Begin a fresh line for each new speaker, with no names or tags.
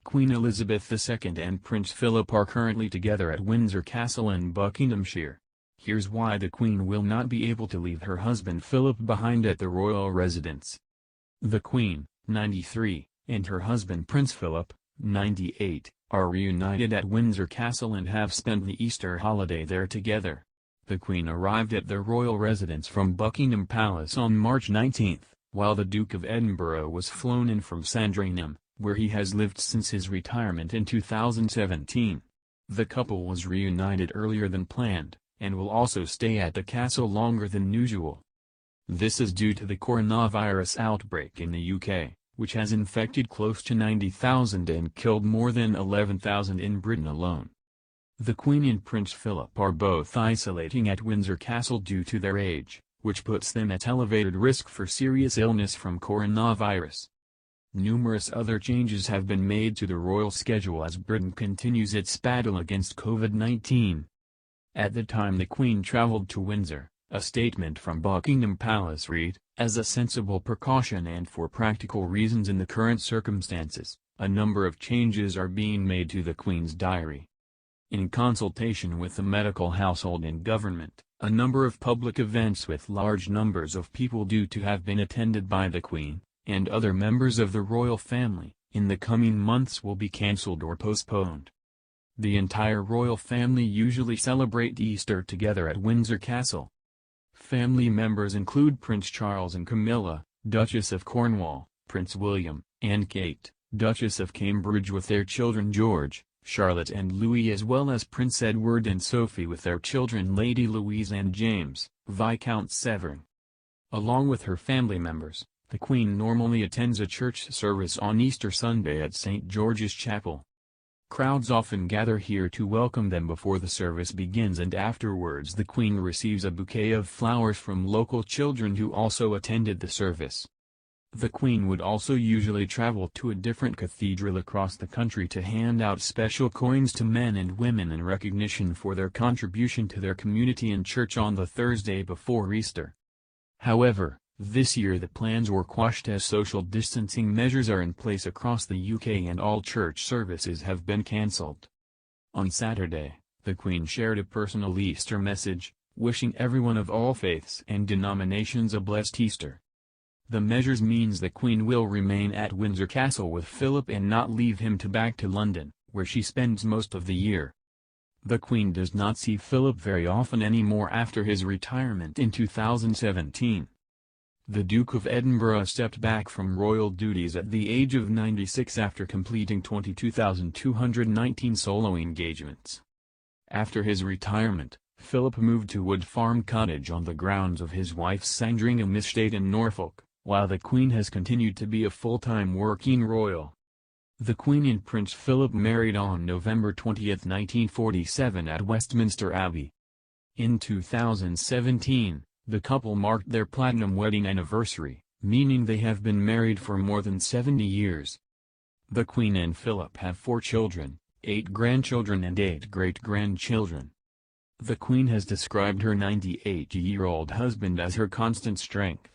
Queen Elizabeth II and Prince Philip are currently together at Windsor Castle in Buckinghamshire. Here's why the Queen will not be able to leave her husband Philip behind at the royal residence. The Queen, 93, and her husband Prince Philip, 98, are reunited at Windsor Castle and have spent the Easter holiday there together. The Queen arrived at the royal residence from Buckingham Palace on March 19, while the Duke of Edinburgh was flown in from Sandringham, where he has lived since his retirement in 2017. The couple was reunited earlier than planned, and will also stay at the castle longer than usual. This is due to the coronavirus outbreak in the UK, which has infected close to 90,000 and killed more than 11,000 in Britain alone. The Queen and Prince Philip are both isolating at Windsor Castle due to their age, which puts them at elevated risk for serious illness from coronavirus. Numerous other changes have been made to the royal schedule as Britain continues its battle against COVID-19. At the time the Queen travelled to Windsor, a statement from Buckingham Palace read, "As a sensible precaution and for practical reasons in the current circumstances, a number of changes are being made to the Queen's diary. In consultation with the medical household and government, a number of public events with large numbers of people due to have been attended by the Queen, and other members of the royal family, in the coming months will be cancelled or postponed." The entire royal family usually celebrate Easter together at Windsor Castle. Family members include Prince Charles and Camilla, Duchess of Cornwall, Prince William, and Kate, Duchess of Cambridge with their children George, Charlotte and Louis, as well as Prince Edward and Sophie with their children Lady Louise and James, Viscount Severn. Along with her family members, the Queen normally attends a church service on Easter Sunday at St. George's Chapel. Crowds often gather here to welcome them before the service begins, and afterwards the Queen receives a bouquet of flowers from local children who also attended the service. The Queen would also usually travel to a different cathedral across the country to hand out special coins to men and women in recognition for their contribution to their community and church on the Thursday before Easter. However, this year the plans were quashed as social distancing measures are in place across the UK and all church services have been cancelled. On Saturday, the Queen shared a personal Easter message, wishing everyone of all faiths and denominations a blessed Easter. The measures means the Queen will remain at Windsor Castle with Philip and not leave him back to London, where she spends most of the year. The Queen does not see Philip very often anymore after his retirement in 2017. The Duke of Edinburgh stepped back from royal duties at the age of 96 after completing 22,219 solo engagements. After his retirement, Philip moved to Wood Farm Cottage on the grounds of his wife's Sandringham estate in Norfolk, while the Queen has continued to be a full-time working royal. The Queen and Prince Philip married on November 20, 1947 at Westminster Abbey. In 2017, the couple marked their platinum wedding anniversary, meaning they have been married for more than 70 years. The Queen and Philip have 4 children, 8 grandchildren and 8 great-grandchildren. The Queen has described her 98-year-old husband as her constant strength.